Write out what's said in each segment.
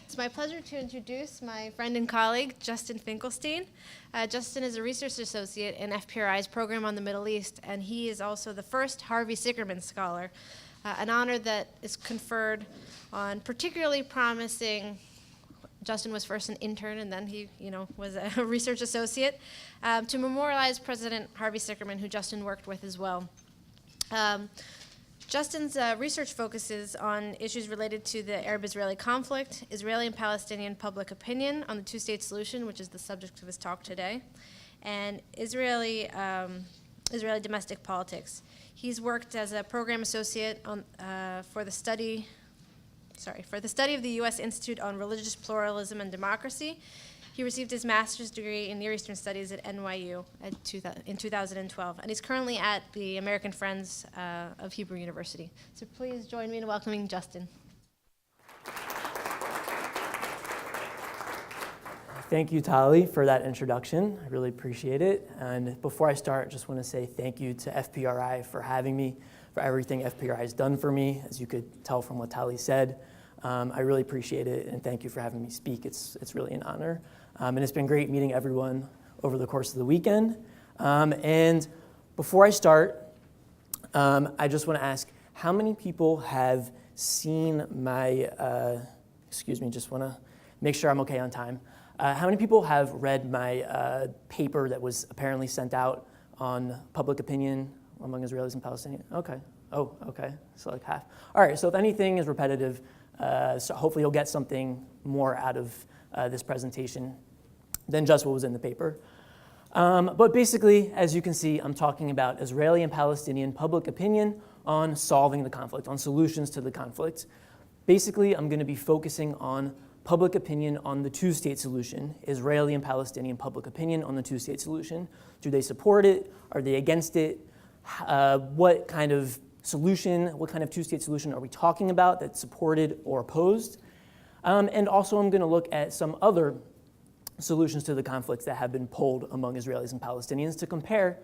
It's my pleasure to introduce my friend and colleague, Justin Finkelstein. Justin is a research associate in FPRI's program on the Middle East, and he is also the first Harvey Sicherman Scholar, an honor that is conferred on particularly promising. Justin was first an intern, and then he, was a research associate, to memorialize President Harvey Sicherman, who Justin worked with as well. Justin's research focuses on issues related to the Arab-Israeli conflict, Israeli and Palestinian public opinion on the two-state solution, which is the subject of his talk today, and Israeli domestic politics. He's worked as a program associate on, for the study of the U.S. Institute on Religious Pluralism and Democracy. He received his master's degree in Near Eastern Studies at NYU in 2012, and he's currently at the American Friends of Hebrew University. So please join me in welcoming Justin. Thank you, Tali, for that introduction. I really appreciate it. And before I start, I just want to say thank you to FPRI for having me, for everything FPRI has done for me. As you could tell from what Tali said, I really appreciate it, and thank you for having me speak. It's really an honor. And it's been great meeting everyone over the course of the weekend. And before I start, I just want to ask, how many people have seen my, just want to make sure I'm okay on time. How many people have read my paper that was apparently sent out on public opinion among Israelis and Palestinians? Okay. Oh, okay. So like half. All right. So if anything is repetitive, so hopefully you'll get something more out of this presentation than just what was in the paper. But basically, as you can see, I'm talking about Israeli and Palestinian public opinion on solving the conflict, on solutions to the conflict. Basically, I'm going to be focusing on public opinion on the two-state solution, Israeli and Palestinian public opinion on the two-state solution. Do they support it? Are they against it? What kind of solution, what kind of two-state solution are we talking about that's supported or opposed? And also I'm going to look at some other solutions to the conflicts that have been polled among Israelis and Palestinians to compare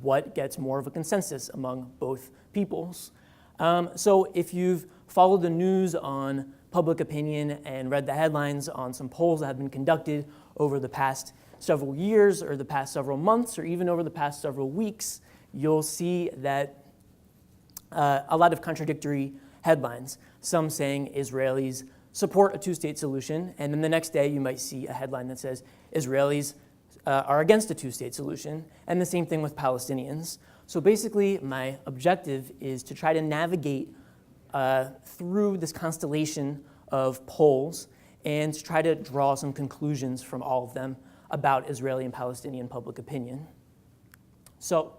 what gets more of a consensus among both peoples. So if you've followed the news on public opinion and read the headlines on some polls that have been conducted over the past several years or the past several months or even over the past several weeks, you'll see that a lot of contradictory headlines. Some saying Israelis support a two-state solution, and then the next day you might see a headline that says Israelis are against a two-state solution, and the same thing with Palestinians. So basically, my objective is to try to navigate through this constellation of polls and to try to draw some conclusions from all of them about Israeli and Palestinian public opinion. So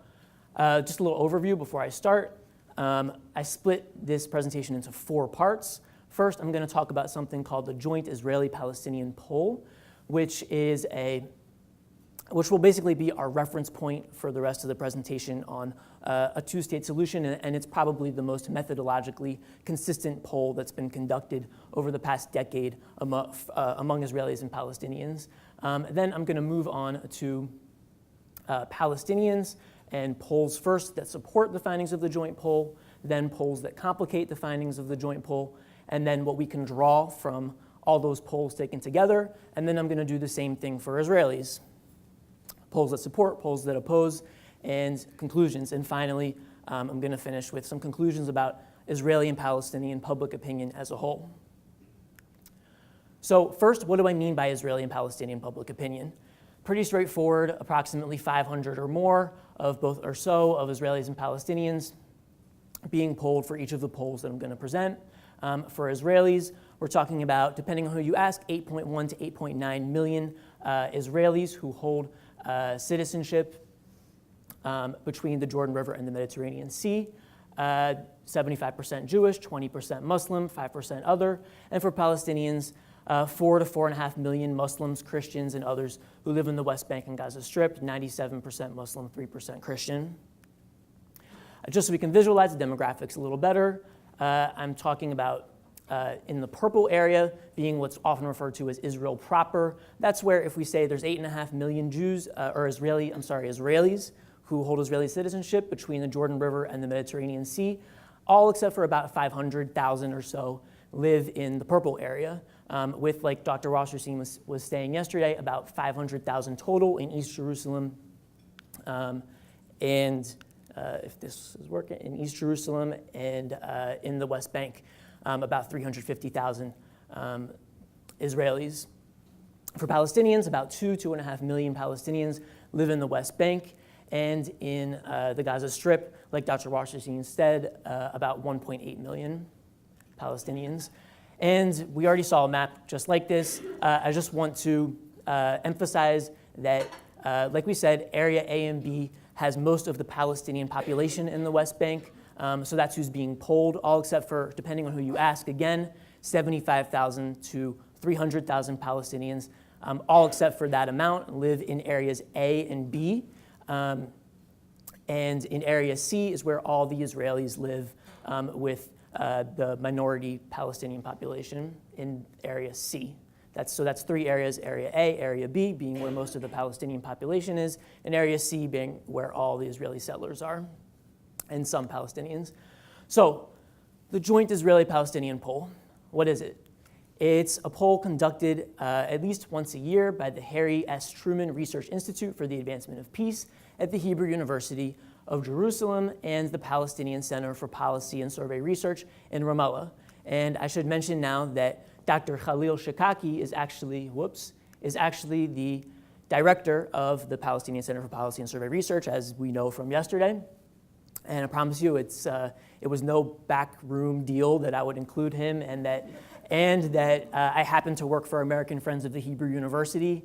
just a little overview before I start. I split this presentation into 4 parts. First, I'm going to talk about something called the Joint Israeli-Palestinian Poll, which will basically be our reference point for the rest of the presentation on a two-state solution, and it's probably the most methodologically consistent poll that's been conducted over the past decade among Israelis and Palestinians. Then I'm going to move on to Palestinians and polls first that support the findings of the joint poll, then polls that complicate the findings of the joint poll, and then what we can draw from all those polls taken together. And then I'm going to do the same thing for Israelis. Polls that support, polls that oppose, and conclusions. And finally, I'm going to finish with some conclusions about Israeli and Palestinian public opinion as a whole. So first, what do I mean by Israeli and Palestinian public opinion? Pretty straightforward, approximately 500 or more of Israelis and Palestinians being polled for each of the polls that I'm going to present. For Israelis, we're talking about, depending on who you ask, 8.1 to 8.9 million Israelis who hold citizenship between the Jordan River and the Mediterranean Sea. 75% Jewish, 20% Muslim, 5% other. And for Palestinians, 4 to 4.5 million Muslims, Christians, and others who live in the West Bank and Gaza Strip, 97% Muslim, 3% Christian. Just so we can visualize the demographics a little better, I'm talking about in the purple area being what's often referred to as Israel proper. That's where if we say there's 8.5 million Israelis who hold Israeli citizenship between the Jordan River and the Mediterranean Sea, all except for about 500,000 or so live in the purple area, with, like Dr. Wasserstein was saying yesterday, about 500,000 total in East Jerusalem. If this is working, in East Jerusalem and in the West Bank, about 350,000 Israelis. For Palestinians, about 2.5 million Palestinians live in the West Bank, and in the Gaza Strip, like Dr. Wasserstein said, about 1.8 million Palestinians. And we already saw a map just like this. I just want to emphasize that, like we said, Area A and B has most of the Palestinian population in the West Bank. So that's who's being polled, all except for, depending on who you ask, again, 75,000 to 300,000 Palestinians, all except for that amount, live in areas A and B. And in Area C is where all the Israelis live, with the minority Palestinian population in Area C. So that's three areas: Area A, Area B being where most of the Palestinian population is, and Area C being where all the Israeli settlers are, and some Palestinians. So the Joint Israeli-Palestinian Poll, what is it? It's a poll conducted at least once a year by the Harry S. Truman Research Institute for the Advancement of Peace at the Hebrew University of Jerusalem and the Palestinian Center for Policy and Survey Research in Ramallah. And I should mention now that Dr. Khalil Shikaki is actually the director of the Palestinian Center for Policy and Survey Research, as we know from yesterday. And I promise you, it was no backroom deal that I would include him, and that I happen to work for American Friends of the Hebrew University.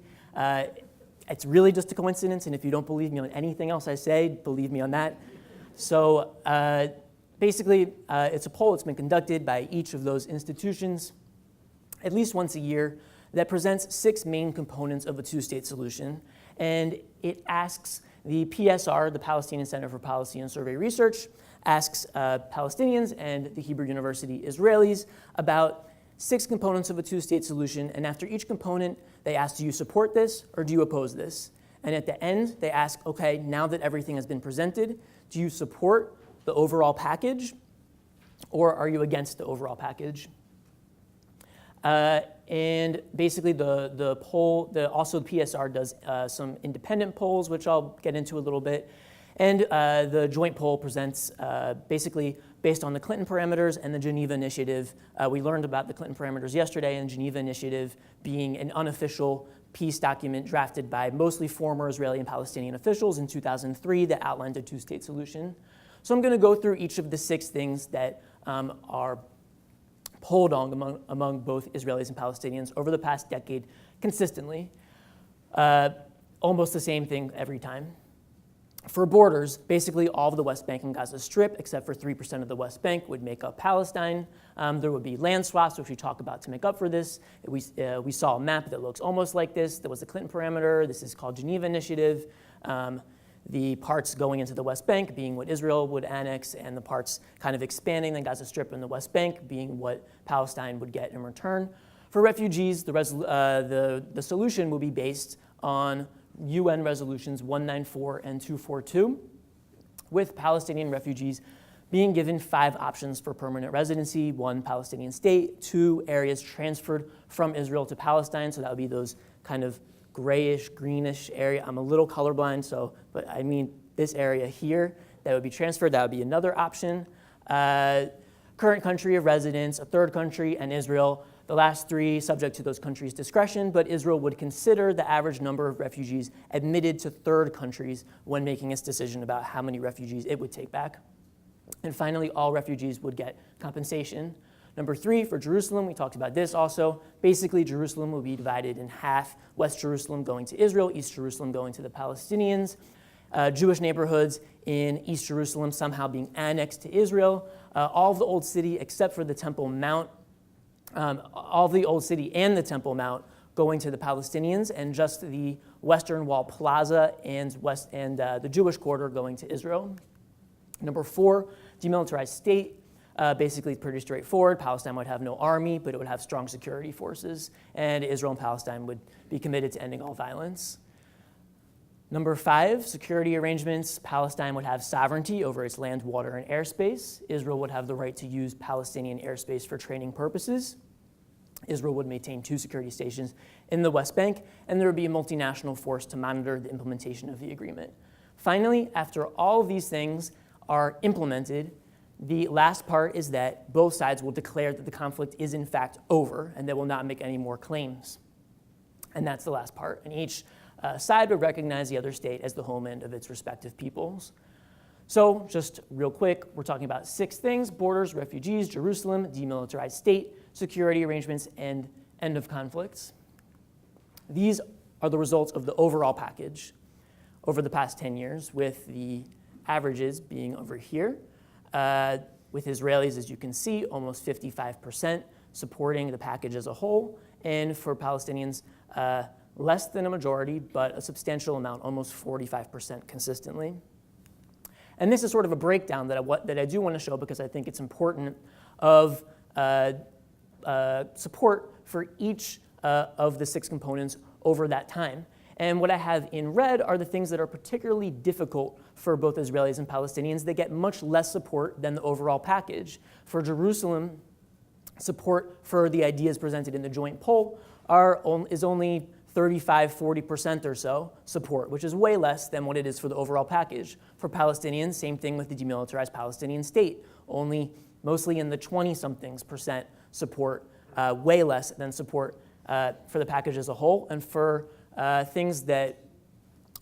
It's really just a coincidence, and if you don't believe me on anything else I say, believe me on that. So basically, it's a poll that's been conducted by each of those institutions at least once a year that presents 6 main components of a two-state solution. And it asks the PSR, the Palestinian Center for Policy and Survey Research, asks Palestinians and the Hebrew University Israelis about 6 components of a two-state solution. And after each component, they ask, do you support this or do you oppose this? And at the end, they ask, okay, now that everything has been presented, do you support the overall package or are you against the overall package? And basically the poll, also the PSR does some independent polls, which I'll get into a little bit. And the joint poll presents basically based on the Clinton parameters and the Geneva Initiative. We learned about the Clinton parameters yesterday, and Geneva Initiative being an unofficial peace document drafted by mostly former Israeli and Palestinian officials in 2003 that outlined a two-state solution. So I'm going to go through each of the 6 things that are polled on among both Israelis and Palestinians over the past decade consistently. Almost the same thing every time. For borders, basically all of the West Bank and Gaza Strip, except for 3% of the West Bank, would make up Palestine. There would be land swaps, which we talk about to make up for this. We saw a map that looks almost like this. There was the Clinton parameter. This is called Geneva Initiative. The parts going into the West Bank being what Israel would annex, and the parts kind of expanding the Gaza Strip and the West Bank being what Palestine would get in return. For refugees, the solution will be based on UN resolutions 194 and 242, with Palestinian refugees being given 5 options for permanent residency: 1, Palestinian state; 2, areas transferred from Israel to Palestine. So that would be those kind of grayish, greenish area. I'm a little colorblind, but I mean this area here that would be transferred. That would be another option. Current country of residence, a third country, and Israel. The last 3 subject to those countries' discretion, but Israel would consider the average number of refugees admitted to third countries when making its decision about how many refugees it would take back. And finally, all refugees would get compensation. Number 3, for Jerusalem, we talked about this also. Basically, Jerusalem will be divided in half, West Jerusalem going to Israel, East Jerusalem going to the Palestinians. Jewish neighborhoods in East Jerusalem somehow being annexed to Israel. All of the Old City, except for the Temple Mount, all of the Old City and the Temple Mount going to the Palestinians, and just the Western Wall Plaza and the Jewish quarter going to Israel. Number 4, demilitarized state. Basically pretty straightforward. Palestine would have no army, but it would have strong security forces, and Israel and Palestine would be committed to ending all violence. Number 5, security arrangements. Palestine would have sovereignty over its land, water, and airspace. Israel would have the right to use Palestinian airspace for training purposes. Israel would maintain 2 security stations in the West Bank, and there would be a multinational force to monitor the implementation of the agreement. Finally, after all of these things are implemented, the last part is that both sides will declare that the conflict is in fact over, and they will not make any more claims. And that's the last part. And each side would recognize the other state as the homeland of its respective peoples. So just real quick, we're talking about 6 things: borders, refugees, Jerusalem, demilitarized state, security arrangements, and end of conflicts. These are the results of the overall package over the past 10 years, with the averages being over here. With Israelis, as you can see, almost 55% supporting the package as a whole, and for Palestinians, less than a majority, but a substantial amount, almost 45% consistently. And this is sort of a breakdown that I do want to show, because I think it's important, of support for each of the 6 components over that time. And what I have in red are the things that are particularly difficult for both Israelis and Palestinians. They get much less support than the overall package. For Jerusalem, support for the ideas presented in the joint poll is only 35-40% or so support, which is way less than what it is for the overall package. For Palestinians, same thing with the demilitarized Palestinian state, only mostly in the 20-somethings% support, way less than support for the package as a whole. And for things that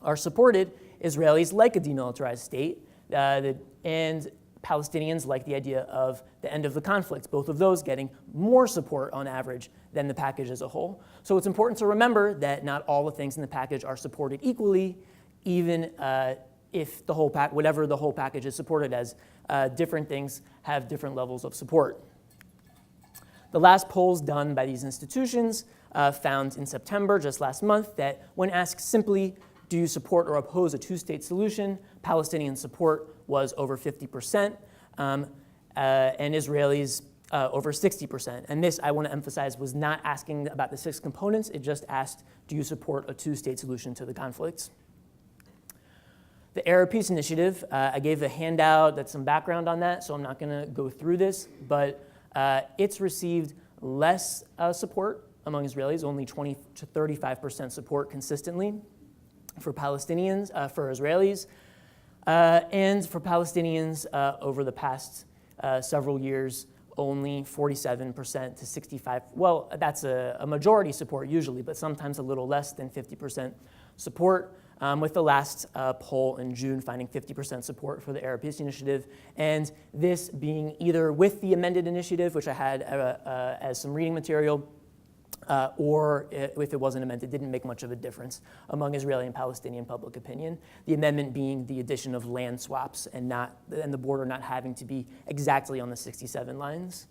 are supported, Israelis like a demilitarized state, and Palestinians like the idea of the end of the conflict, both of those getting more support on average than the package as a whole. So it's important to remember that not all the things in the package are supported equally, even if the whole whatever the whole package is supported as, different things have different levels of support. The last polls done by these institutions found in September, just last month, that when asked simply, do you support or oppose a 2-state solution, Palestinian support was over 50%, and Israelis over 60%. And this, I want to emphasize, was not asking about the 6 components. It just asked, do you support a 2-state solution to the conflict? The Arab Peace Initiative, I gave a handout that's some background on that, so I'm not going to go through this, but it's received less support among Israelis, only 20 to 35% support consistently. For Palestinians, for Israelis, and for Palestinians over the past several years, only 47% to 65%. Well, that's a majority support usually, but sometimes a little less than 50% support, with the last poll in June finding 50% support for the Arab Peace Initiative, and this being either with the amended initiative, which I had as some reading material, or if it wasn't amended, it didn't make much of a difference among Israeli and Palestinian public opinion. The amendment being the addition of land swaps and the border not having to be exactly on the 67 lines.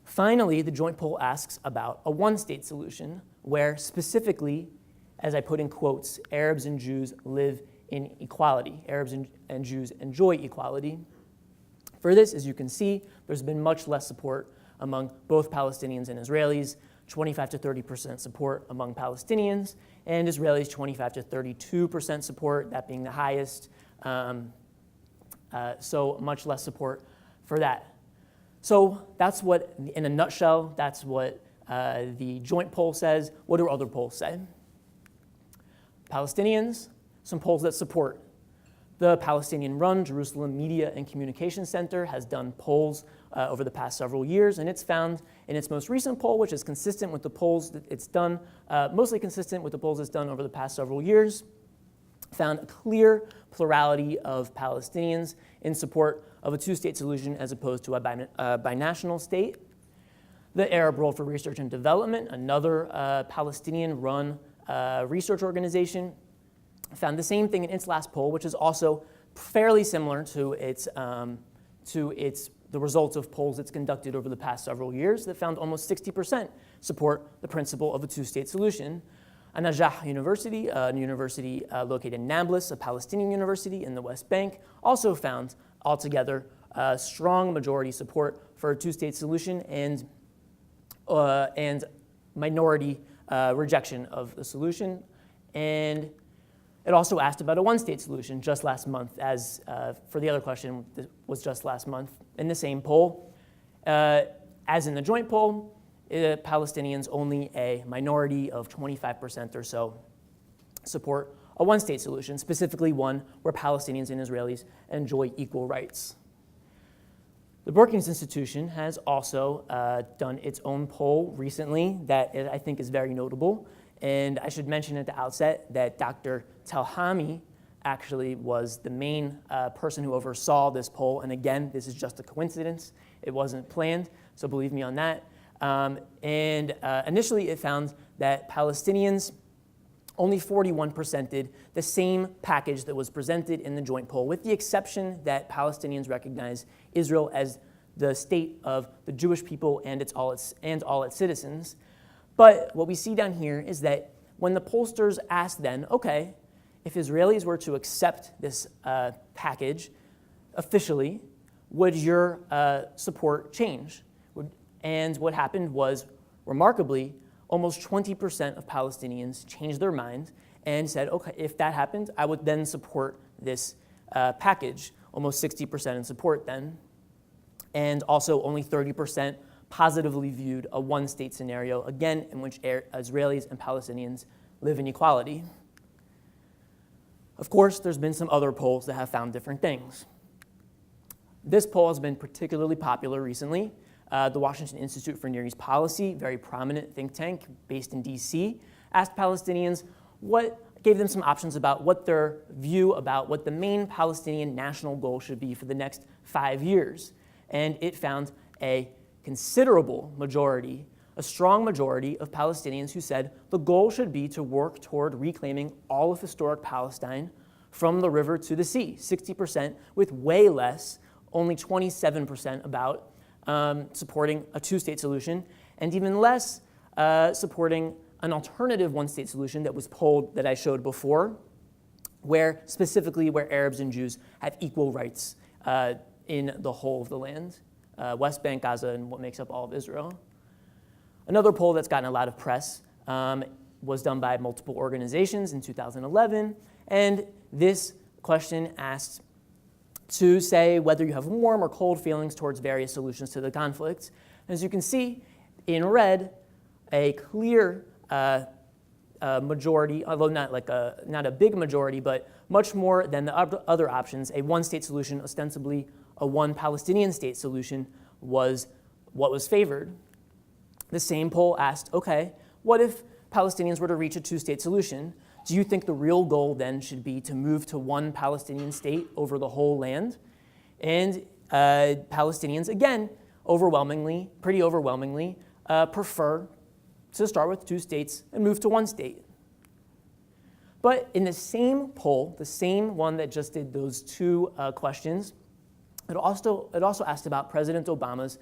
Finally, the joint poll asks about a 1-state solution, where specifically, as I put in quotes, Arabs and Jews live in equality. Arabs and Jews enjoy equality. For this, as you can see, there's been much less support among both Palestinians and Israelis, 25 to 30% support among Palestinians, and Israelis 25 to 32% support, that being the highest. So much less support for that. So that's what, in a nutshell, that's what the joint poll says. What do other polls say? Palestinians, some polls that support. The Palestinian-run Jerusalem Media and Communication Center has done polls over the past several years, and it's found in its most recent poll, which is consistent with the polls that it's done, mostly consistent with the polls it's done over the past several years, found a clear plurality of Palestinians in support of a 2-state solution as opposed to a binational state. The Arab World for Research and Development, another Palestinian-run research organization, found the same thing in its last poll, which is also fairly similar to the results of polls it's conducted over the past several years, that found almost 60% support the principle of a 2-state solution. An-Najah University, a university located in Nablus, a Palestinian university in the West Bank, also found altogether strong majority support for a 2-state solution and minority rejection of the solution. And It also asked about a one-state solution just last month, as for the other question was just last month. In the same poll, as in the joint poll, Palestinians, only a minority of 25% or so, support a one-state solution, specifically one where Palestinians and Israelis enjoy equal rights. The Brookings Institution has also done its own poll recently that I think is very notable. And I should mention at the outset that Dr. Telhami actually was the main person who oversaw this poll. And again, this is just a coincidence. It wasn't planned, so believe me on that. Initially, it found that Palestinians only 41%ed the same package that was presented in the joint poll, with the exception that Palestinians recognize Israel as the state of the Jewish people and all its citizens. But what we see down here is that when the pollsters asked then, okay, if Israelis were to accept this package officially, would your support change? And what happened was, remarkably, almost 20% of Palestinians changed their mind and said, okay, if that happened, I would then support this package. Almost 60% in support then. And also only 30% positively viewed a one-state scenario, again, in which Israelis and Palestinians live in equality. Of course, there's been some other polls that have found different things. This poll has been particularly popular recently. The Washington Institute for Near East Policy, very prominent think tank based in DC, asked Palestinians gave them some options about what their view about what the main Palestinian national goal should be for the next 5 years. And it found a considerable majority, a strong majority of Palestinians who said the goal should be to work toward reclaiming all of historic Palestine from the river to the sea, 60%, with way less, only 27% about supporting a two-state solution, and even less supporting an alternative one-state solution that was polled that I showed before, where Arabs and Jews have equal rights in the whole of the land, West Bank, Gaza, and what makes up all of Israel. Another poll that's gotten a lot of press was done by multiple organizations in 2011, and this question asked to say whether you have warm or cold feelings towards various solutions to the conflict. As you can see, in red, a clear majority, although not a big majority, but much more than the other options, a one-state solution, ostensibly a one Palestinian state solution, was what was favored. The same poll asked, okay, what if Palestinians were to reach a two-state solution? Do you think the real goal then should be to move to one Palestinian state over the whole land? And Palestinians, again, pretty overwhelmingly, prefer to start with two states and move to one state. But in the same poll, the same one that just did those two questions, it also asked about President Obama's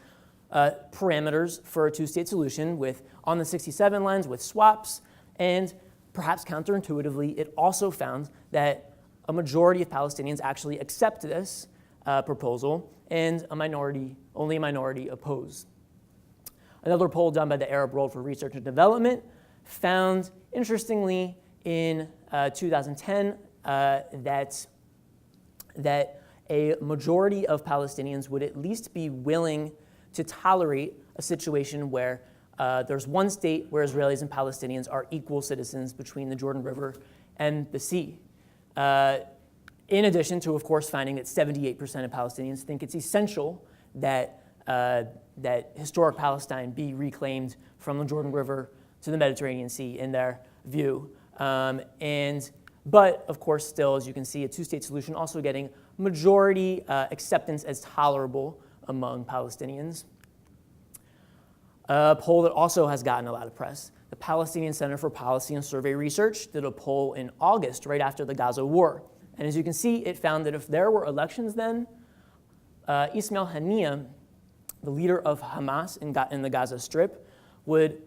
parameters for a two-state solution on the 67 lines with swaps, and perhaps counterintuitively, it also found that a majority of Palestinians actually accept this proposal, and only a minority oppose. Another poll done by the Arab World for Research and Development found, interestingly, in 2010, that a majority of Palestinians would at least be willing to tolerate a situation where there's one state where Israelis and Palestinians are equal citizens between the Jordan River and the sea. In addition to, of course, finding that 78% of Palestinians think it's essential that historic Palestine be reclaimed from the Jordan River to the Mediterranean Sea in their view. But, of course, still, as you can see, a two-state solution also getting majority acceptance as tolerable among Palestinians. A poll that also has gotten a lot of press. The Palestinian Center for Policy and Survey Research did a poll in August, right after the Gaza war. And as you can see, it found that if there were elections then, Ismail Haniyeh, the leader of Hamas in the Gaza Strip, would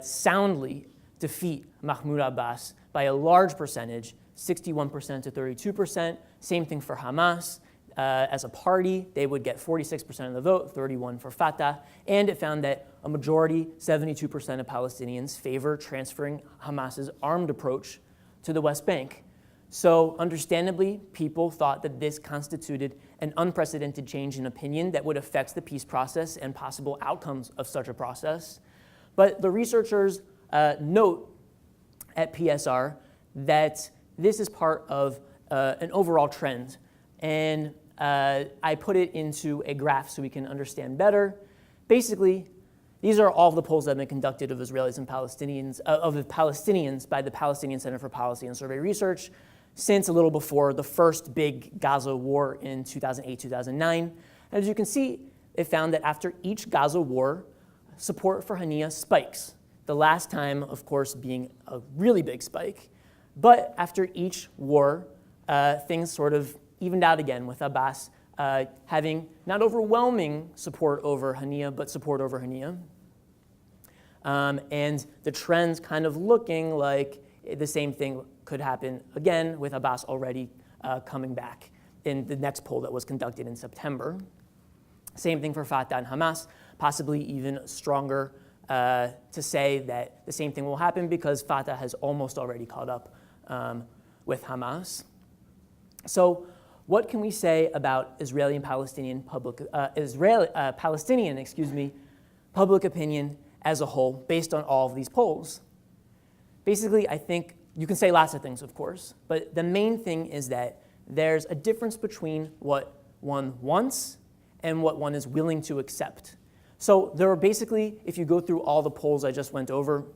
soundly defeat Mahmoud Abbas by a large percentage, 61% to 32%. Same thing for Hamas. As a party, they would get 46% of the vote, 31% for Fatah, and it found that a majority, 72% of Palestinians, favor transferring Hamas's armed approach to the West Bank. So understandably, people thought that this constituted an unprecedented change in opinion that would affect the peace process and possible outcomes of such a process. But the researchers note at PSR that this is part of an overall trend. And I put it into a graph so we can understand better. Basically, these are all the polls that have been conducted of Israelis and Palestinians, of the Palestinians by the Palestinian Center for Policy and Survey Research since a little before the first big Gaza war in 2008-2009. And as you can see, it found that after each Gaza war, support for Haniya spikes. The last time, of course, being a really big spike. But after each war, things sort of evened out again, with Abbas having not overwhelming support over Haniya, but support over Haniya. And the trends kind of looking like the same thing could happen again, with Abbas already coming back in the next poll that was conducted in September. Same thing for Fatah and Hamas, possibly even stronger to say that the same thing will happen because Fatah has almost already caught up with Hamas. So what can we say about Israeli and Palestinian public opinion as a whole based on all of these polls? Basically, I think you can say lots of things, of course, but the main thing is that there's a difference between what one wants and what one is willing to accept. So there are basically, if you go through all the polls I just went over,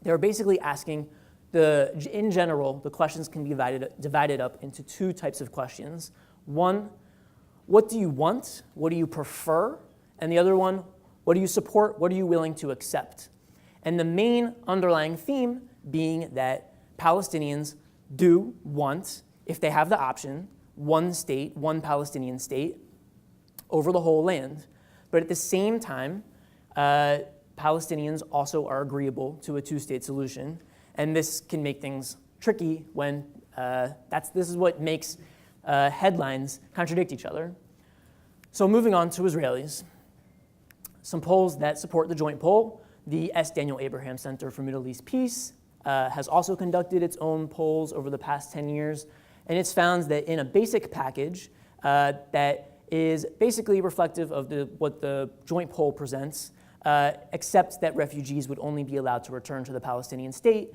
they're basically asking, in general, the questions can be divided up into two types of questions. One, what do you want? What do you prefer? And the other one, what do you support? What are you willing to accept? And the main underlying theme being that Palestinians do want, if they have the option, one state, one Palestinian state over the whole land. But at the same time, Palestinians also are agreeable to a two-state solution. And this can make things tricky when this is what makes headlines contradict each other. So moving on to Israelis. Some polls that support the joint poll. The S. Daniel Abraham Center for Middle East Peace has also conducted its own polls over the past 10 years. And it's found that in a basic package that is basically reflective of what the joint poll presents, except that refugees would only be allowed to return to the Palestinian state,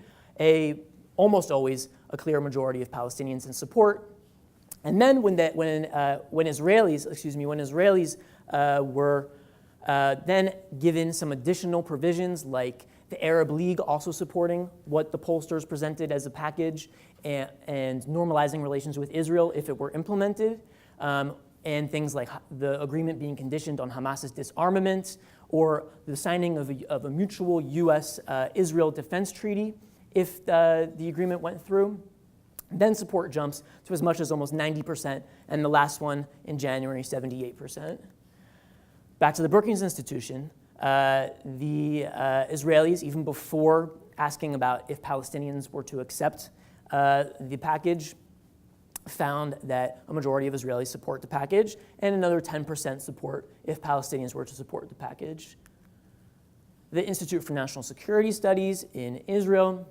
almost always a clear majority of Palestinians in support. And then when Israelis were then given some additional provisions, like the Arab League also supporting what the pollsters presented as a package, and normalizing relations with Israel if it were implemented, and things like the agreement being conditioned on Hamas's disarmament, or the signing of a mutual U.S.-Israel defense treaty if the agreement went through. Then support jumps to as much as almost 90%, and the last one in January, 78%. Back to the Brookings Institution, the Israelis, even before asking about if Palestinians were to accept the package, found that a majority of Israelis support the package, and another 10% support if Palestinians were to support the package. The Institute for National Security Studies in Israel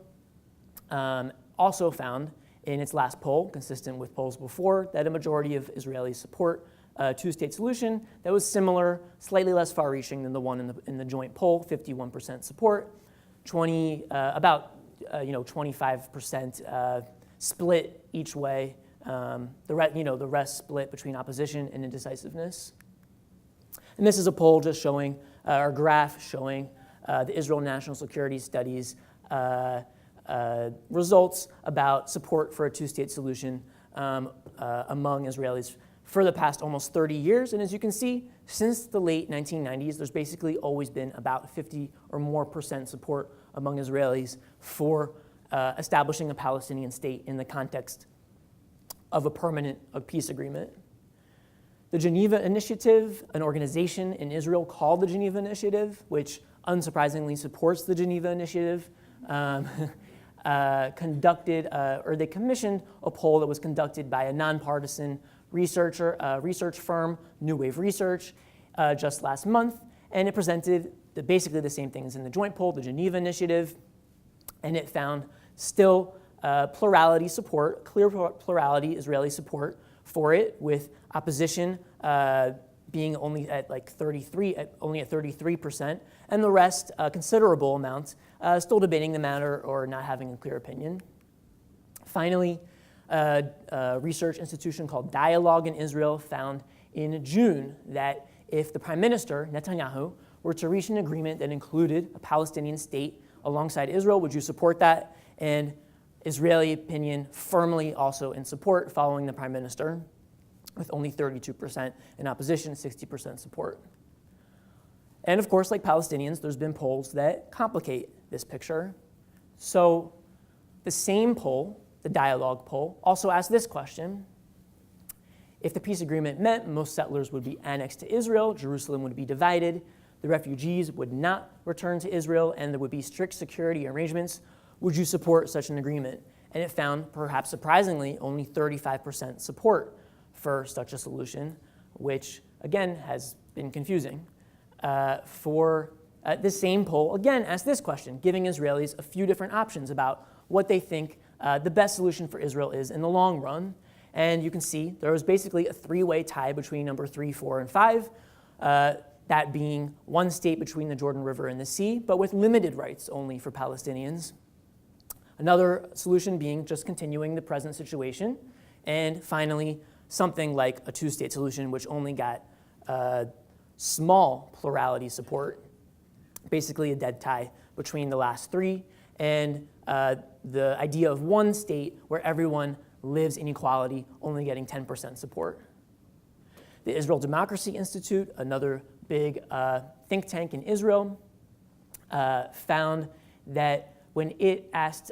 also found in its last poll, consistent with polls before, that a majority of Israelis support a two-state solution that was similar, slightly less far-reaching than the one in the joint poll, 51% support, 25% split each way. The rest split between opposition and indecisiveness. And this is a poll just showing, or graph showing the Israel National Security Studies results about support for a two-state solution among Israelis for the past almost 30 years. And as you can see, since the late 1990s, there's basically always been about 50 or more % support among Israelis for establishing a Palestinian state in the context of a permanent peace agreement. The Geneva Initiative, an organization in Israel called the Geneva Initiative, which unsurprisingly supports the Geneva Initiative, they commissioned a poll that was conducted by a nonpartisan research firm, New Wave Research, just last month, and it presented basically the same thing as in the joint poll, the Geneva Initiative, and it found still plurality support, clear plurality Israeli support for it, with opposition being only at like 33%, and the rest, a considerable amount, still debating the matter or not having a clear opinion. Finally, a research institution called Dialogue in Israel found in June that if the Prime Minister, Netanyahu, were to reach an agreement that included a Palestinian state alongside Israel, would you support that? And Israeli opinion firmly also in support, following the Prime Minister, with only 32% in opposition, 60% support. And of course, like Palestinians, there's been polls that complicate this picture. So the same poll, the Dialogue poll, also asked this question: if the peace agreement meant most settlers would be annexed to Israel, Jerusalem would be divided, the refugees would not return to Israel, and there would be strict security arrangements, would you support such an agreement? And it found, perhaps surprisingly, only 35% support for such a solution, which, again, has been confusing. This same poll, again, asked this question, giving Israelis a few different options about what they think the best solution for Israel is in the long run. And you can see there was basically a three-way tie between number 3, 4, and 5, that being one state between the Jordan River and the sea, but with limited rights only for Palestinians. Another solution being just continuing the present situation. And finally, something like a two-state solution, which only got small plurality support, basically a dead tie between the last three, and the idea of one state where everyone lives in equality, only getting 10% support. The Israel Democracy Institute, another big think tank in Israel, found that when it asked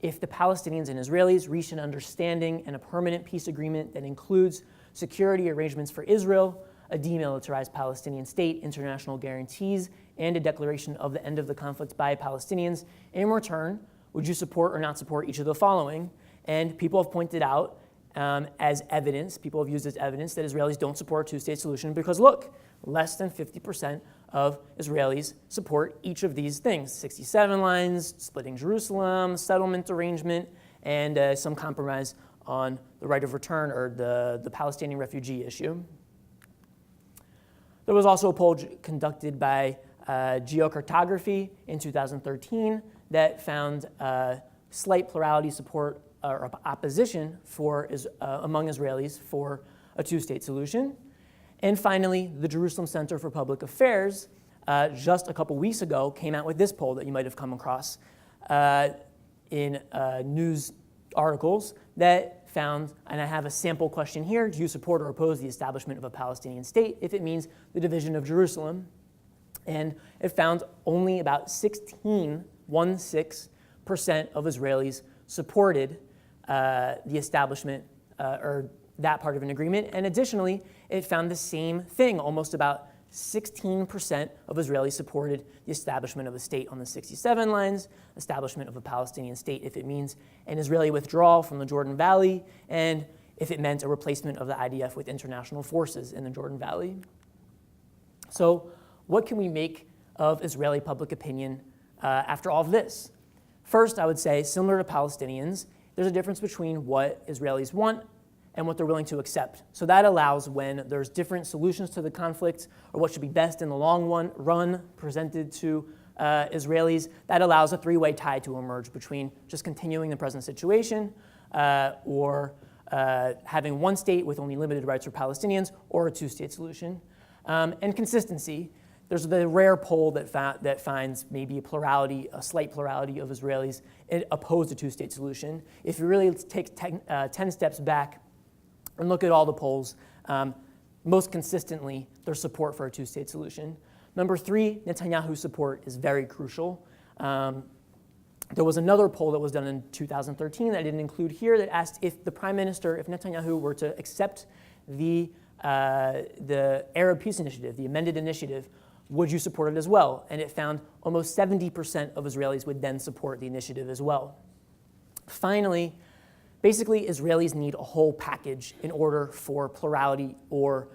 if the Palestinians and Israelis reached an understanding and a permanent peace agreement that includes security arrangements for Israel, a demilitarized Palestinian state, international guarantees, and a declaration of the end of the conflict by Palestinians, in return, would you support or not support each of the following? And people have pointed out as evidence, people have used as evidence that Israelis don't support a two-state solution because, look, less than 50% of Israelis support each of these things: 67 lines, splitting Jerusalem, settlement arrangement, and some compromise on the right of return or the Palestinian refugee issue. There was also a poll conducted by Geocartography in 2013 that found slight plurality support or opposition among Israelis for a two-state solution. And finally, the Jerusalem Center for Public Affairs, just a couple weeks ago, came out with this poll that you might have come across in news articles that found, and I have a sample question here: do you support or oppose the establishment of a Palestinian state if it means the division of Jerusalem? And it found only about 16% of Israelis supported the establishment or that part of an agreement. And additionally, it found the same thing. Almost about 16% of Israelis supported the establishment of a state on the 67 lines, establishment of a Palestinian state if it means an Israeli withdrawal from the Jordan Valley, and if it meant a replacement of the IDF with international forces in the Jordan Valley. So what can we make of Israeli public opinion after all of this? First, I would say, similar to Palestinians, there's a difference between what Israelis want and what they're willing to accept. So that allows, when there's different solutions to the conflict or what should be best in the long run presented to Israelis, that allows a three-way tie to emerge between just continuing the present situation or having one state with only limited rights for Palestinians, or a two-state solution. And consistency. There's the rare poll that finds maybe a slight plurality of Israelis oppose a two-state solution. If you really take 10 steps back and look at all the polls, most consistently, there's support for a two-state solution. Number 3, Netanyahu's support is very crucial. There was another poll that was done in 2013 that I didn't include here that asked if the Prime Minister, if Netanyahu were to accept the Arab Peace Initiative, the amended initiative, would you support it as well? And it found almost 70% of Israelis would then support the initiative as well. Finally, basically, Israelis need a whole package in order for plurality or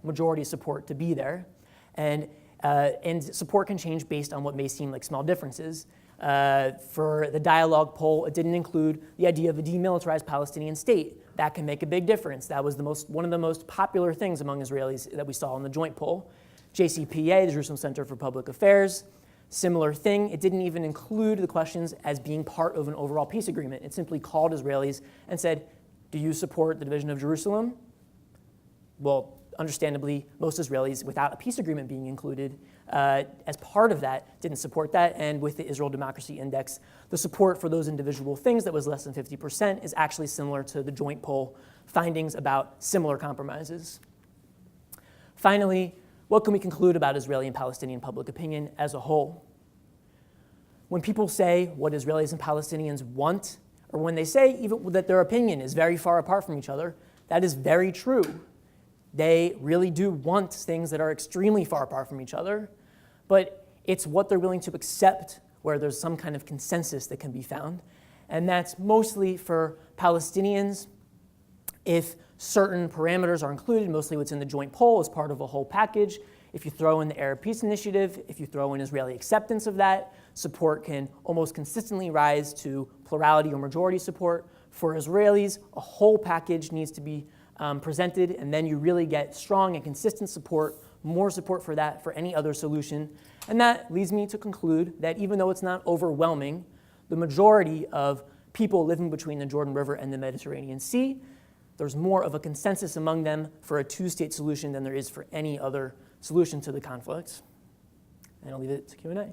majority support to be there. And And support can change based on what may seem like small differences. For the dialogue poll, it didn't include the idea of a demilitarized Palestinian state. That can make a big difference. That was one of the most popular things among Israelis that we saw in the joint poll. JCPA, the Jerusalem Center for Public Affairs, similar thing. It didn't even include the questions as being part of an overall peace agreement. It simply called Israelis and said, do you support the division of Jerusalem? Well, understandably, most Israelis, without a peace agreement being included, as part of that, didn't support that. And with the Israel Democracy Index, the support for those individual things that was less than 50% is actually similar to the joint poll findings about similar compromises. Finally, what can we conclude about Israeli and Palestinian public opinion as a whole? When people say what Israelis and Palestinians want, or when they say even that their opinion is very far apart from each other, that is very true. They really do want things that are extremely far apart from each other, but it's what they're willing to accept where there's some kind of consensus that can be found. And that's mostly for Palestinians. If certain parameters are included, mostly what's in the joint poll as part of a whole package. If you throw in the Arab Peace Initiative, if you throw in Israeli acceptance of that, support can almost consistently rise to plurality or majority support. For Israelis, a whole package needs to be presented, and then you really get strong and consistent support, more support for that for any other solution. And that leads me to conclude that even though it's not overwhelming, the majority of people living between the Jordan River and the Mediterranean Sea, there's more of a consensus among them for a two-state solution than there is for any other solution to the conflict. And I'll leave it to Q&A.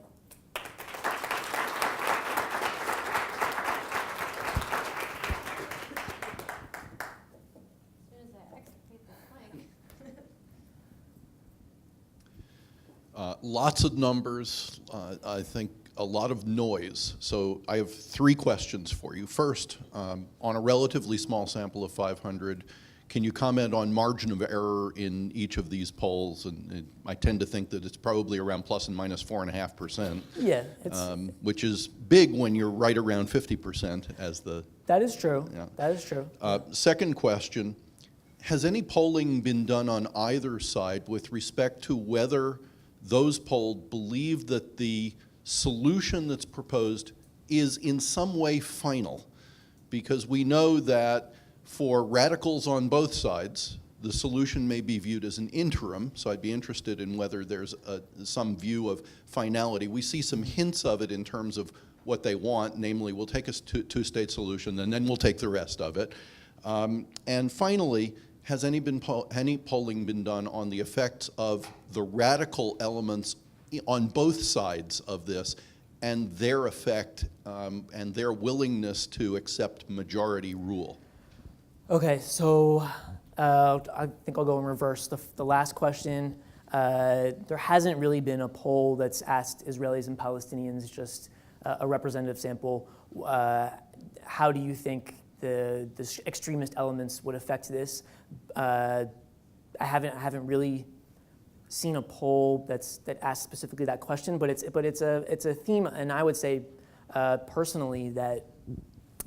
Lots of numbers, I think a lot of noise. So I have three questions for you. First, on a relatively small sample of 500, can you comment on margin of error in each of these polls? And I tend to think that it's probably around plus and minus 4.5%. Yeah. Which is big when you're right around 50% as the... That is true. Yeah. That is true. Second question, has any polling been done on either side with respect to whether those polled believe that the solution that's proposed is in some way final? Because we know that for radicals on both sides, the solution may be viewed as an interim, so I'd be interested in whether there's some view of finality. We see some hints of it in terms of what they want, namely, we'll take a two-state solution, and then we'll take the rest of it. And finally, has any polling been done on the effects of the radical elements on both sides of this and their effect and their willingness to accept majority rule? Okay, so I think I'll go in reverse. The last question, there hasn't really been a poll that's asked Israelis and Palestinians, just a representative sample, how do you think the extremist elements would affect this? I haven't really seen a poll that asks specifically that question, but it's a theme, and I would say personally that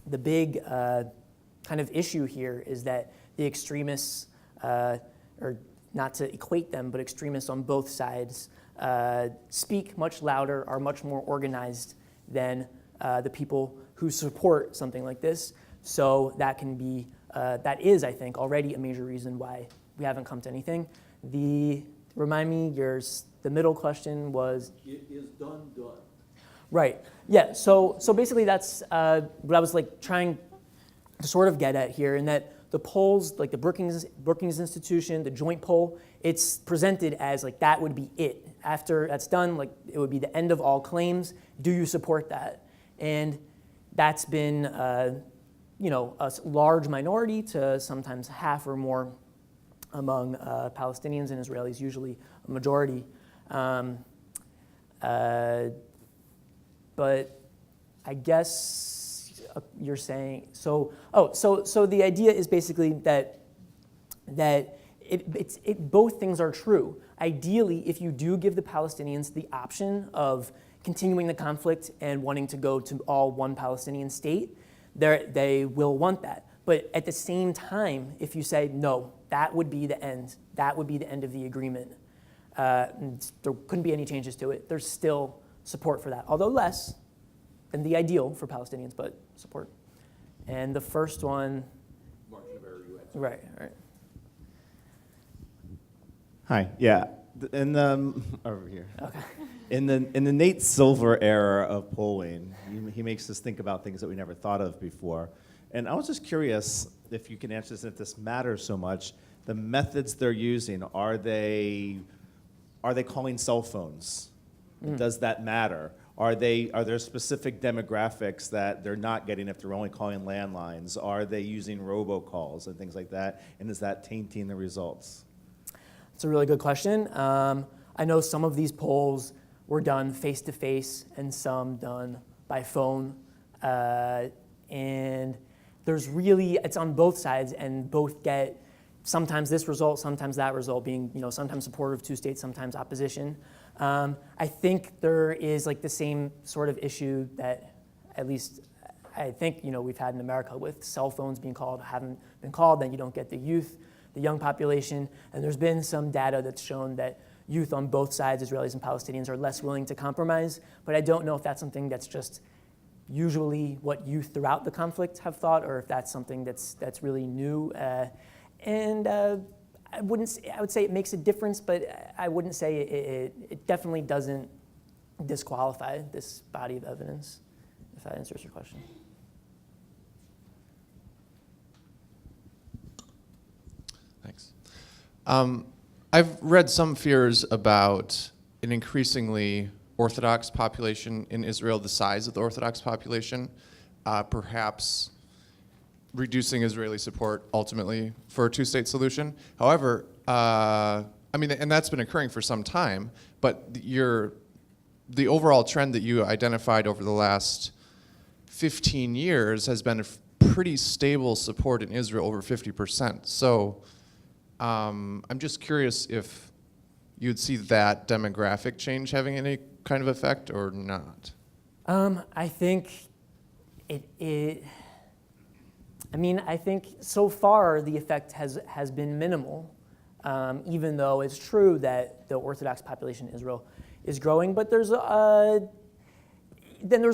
the big kind of issue here is that the extremists, or not to equate them, but extremists on both sides speak much louder, are much more organized than the people who support something like this. So that can be, that is, I think, already a major reason why we haven't come to anything. Remind me, the middle question was? It is done. Right, yeah, so basically that's what I was trying to sort of get at here, in that the polls, like the Brookings Institution, the joint poll, it's presented as that would be it. After that's done, it would be the end of all claims. Do you support that? And that's been a large minority to sometimes half or more among Palestinians and Israelis, usually a majority. But I guess you're saying, so the idea is basically that both things are true. Ideally, if you do give the Palestinians the option of continuing the conflict and wanting to go to all one Palestinian state, they will want that. But at the same time, if you say, no, that would be the end of the agreement, There couldn't be any changes to it. There's still support for that, although less than the ideal for Palestinians, but support. And the first one, Margin of error, you answered. right. Hi. Yeah. In the over here. Okay. In the Nate Silver era of polling, he makes us think about things that we never thought of before. And I was just curious if you can answer this, and if this matters so much. The methods they're using, are they calling cell phones? Does that matter? Are there specific demographics that they're not getting if they're only calling landlines? Are they using robocalls and things like that? And is that tainting the results? It's a really good question. I know some of these polls were done face-to-face and some done by phone. And it's on both sides, and both get sometimes this result, sometimes that result, being sometimes supportive of two states, sometimes opposition. I think there is like the same sort of issue that at least I think we've had in America with cell phones being called, haven't been called, then you don't get the young population. And there's been some data that's shown that youth on both sides, Israelis and Palestinians, are less willing to compromise. But I don't know if that's something that's just usually what youth throughout the conflict have thought, or if that's something that's really new. I would say it makes a difference, but I wouldn't say it definitely doesn't disqualify this body of evidence, if that answers your question. Thanks. I've read some fears about an increasingly Orthodox population in Israel, the size of the Orthodox population, perhaps reducing Israeli support ultimately for a two-state solution. However, and that's been occurring for some time, but the overall trend that you identified over the last 15 years has been a pretty stable support in Israel, over 50%. So I'm just curious if you'd see that demographic change having any kind of effect or not. I think I think so far the effect has been minimal, even though it's true that the Orthodox population in Israel is growing. But there's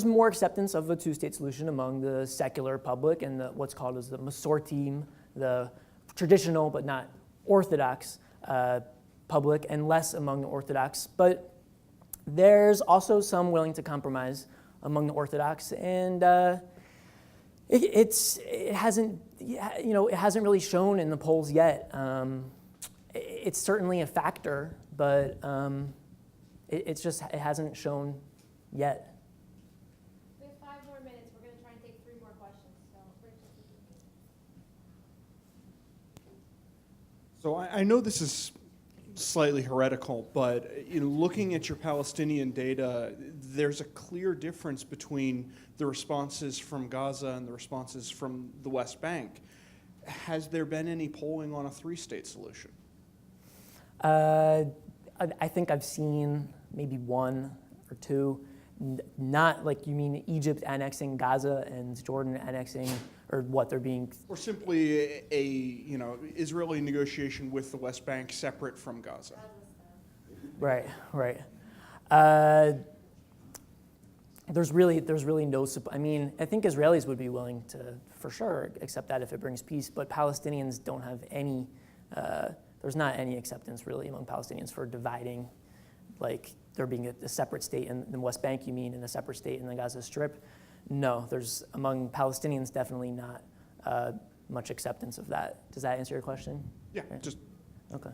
more acceptance of a two-state solution among the secular public and what's called as the Masortim, the traditional but not Orthodox public, and less among the Orthodox. But there's also some willing to compromise among the Orthodox, and it hasn't really shown in the polls yet. It's certainly a factor, but it hasn't shown yet. We have 5 more minutes. We're going to try and take 3 more questions. So I know this is slightly heretical, but looking at your Palestinian data, there's a clear difference between the responses from Gaza and the responses from the West Bank. Has there been any polling on a 3-state solution? I think I've seen maybe 1 or 2. Not like you mean Egypt annexing Gaza and Jordan annexing, or what they're being. Or simply a Israeli negotiation with the West Bank separate from Gaza? Right. There's really no support. I think Israelis would be willing to, for sure, accept that if it brings peace, but Palestinians don't have any, there's not any acceptance really among Palestinians for dividing, like there being a separate state in the West Bank, you mean, and a separate state in the Gaza Strip. No, there's among Palestinians definitely not much acceptance of that. Does that answer your question? Yeah, Right. just Okay.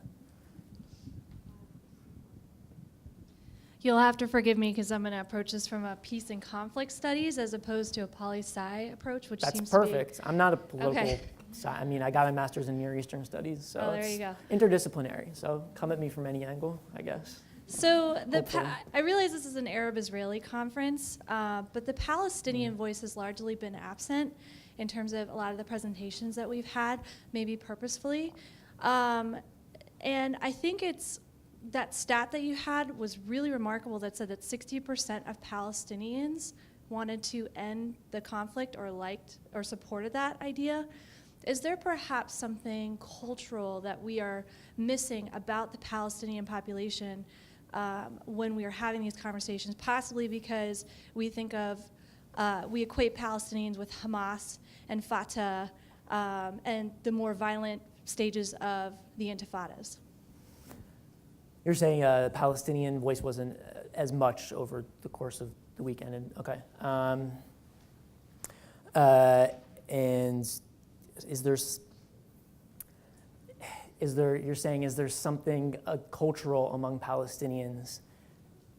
You'll have to forgive me because I'm going to approach this from a peace and conflict studies as opposed to a poli-sci approach, which That's seems perfect. to be. I'm not a political Okay. I got my master's in Near Eastern Studies, so Oh, there it's you go. interdisciplinary. So come at me from any angle, I guess. So Hopefully. I realize this is an Arab-Israeli conference, but the Palestinian voice has largely been absent in terms of a lot of the presentations that we've had, maybe purposefully. And I think that stat that you had was really remarkable that said that 60% of Palestinians wanted to end the conflict or liked or supported that idea. Is there perhaps something cultural that we are missing about the Palestinian population when we are having these conversations, possibly because we think of, we equate Palestinians with Hamas and Fatah and the more violent stages of the intifadas? You're saying Palestinian voice wasn't as much over the course of the weekend, and okay. And is there, you're saying, is there something cultural among Palestinians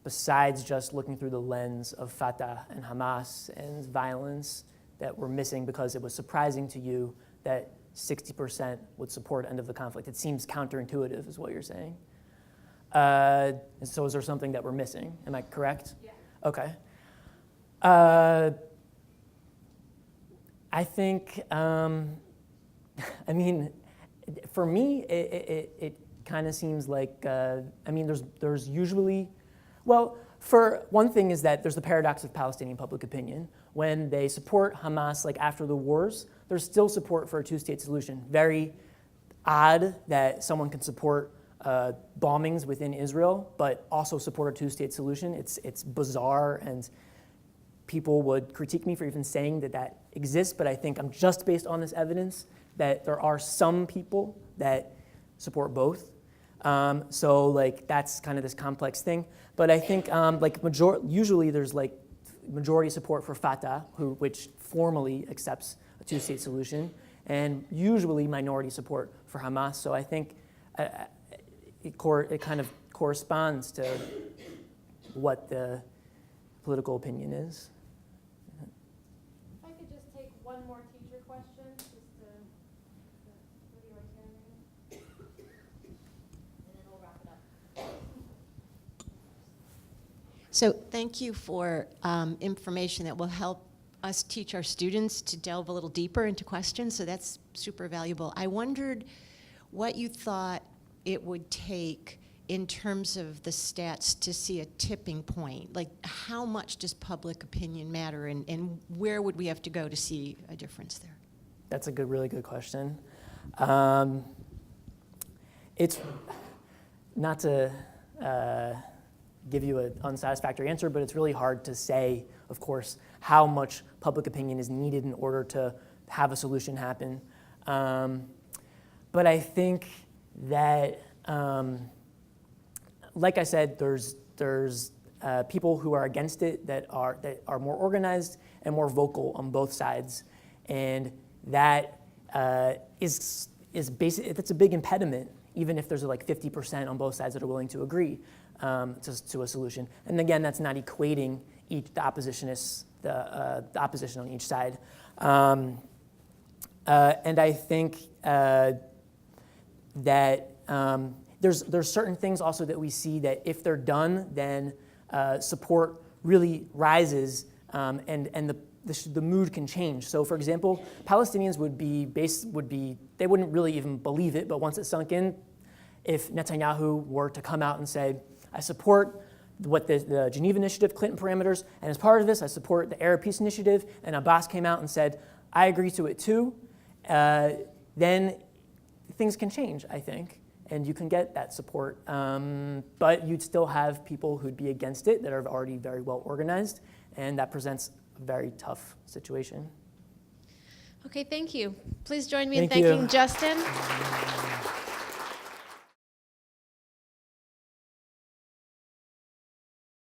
besides just looking through the lens of Fatah and Hamas and violence that we're missing because it was surprising to you that 60% would support end of the conflict? It seems counterintuitive is what you're saying. And so is there something that we're missing? Am I correct? Yeah. Okay. I think, I mean, for me, it kind of seems like, I mean, there's usually, well, for one thing is that there's the paradox of Palestinian public opinion. When they support Hamas, like after the wars, there's still support for a two-state solution. Very odd that someone can support bombings within Israel, but also support a two-state solution. It's bizarre, and people would critique me for even saying that that exists, but I think I'm just based on this evidence that there are some people that support both. So like that's kind of this complex thing. But I think like usually there's like majority support for Fatah, which formally accepts a two-state solution, and usually minority support for Hamas. So I think it kind of corresponds to what the political opinion is. If I could just take one more teacher question, just to, and then we'll wrap it up. So thank you for information that will help us teach our students to delve a little deeper into questions, so that's super valuable. I wondered what you thought it would take in terms of the stats to see a tipping point. Like, how much does public opinion matter, and where would we have to go to see a difference there? That's a really good question. It's not to give you an unsatisfactory answer, but it's really hard to say, of course, how much public opinion is needed in order to have a solution happen. But I think that, like I said, there's people who are against it that are more organized and more vocal on both sides, and that is basic. That's a big impediment, even if there's like 50% on both sides that are willing to agree to a solution. And again, that's not equating the oppositionists, the opposition on each side. And I think that there's certain things also that we see that if they're done, then support really rises, and the mood can change. So, for example, Palestinians they wouldn't really even believe it, but once it sunk in, if Netanyahu were to come out and say, I support what the Geneva Initiative, Clinton parameters, and as part of this, I support the Arab Peace Initiative, and Abbas came out and said, I agree to it too, then things can change, I think, and you can get that support. But you'd still have people who'd be against it that are already very well organized, and that presents a very tough situation. Okay, thank you. Please join me in Thank you. thanking Justin.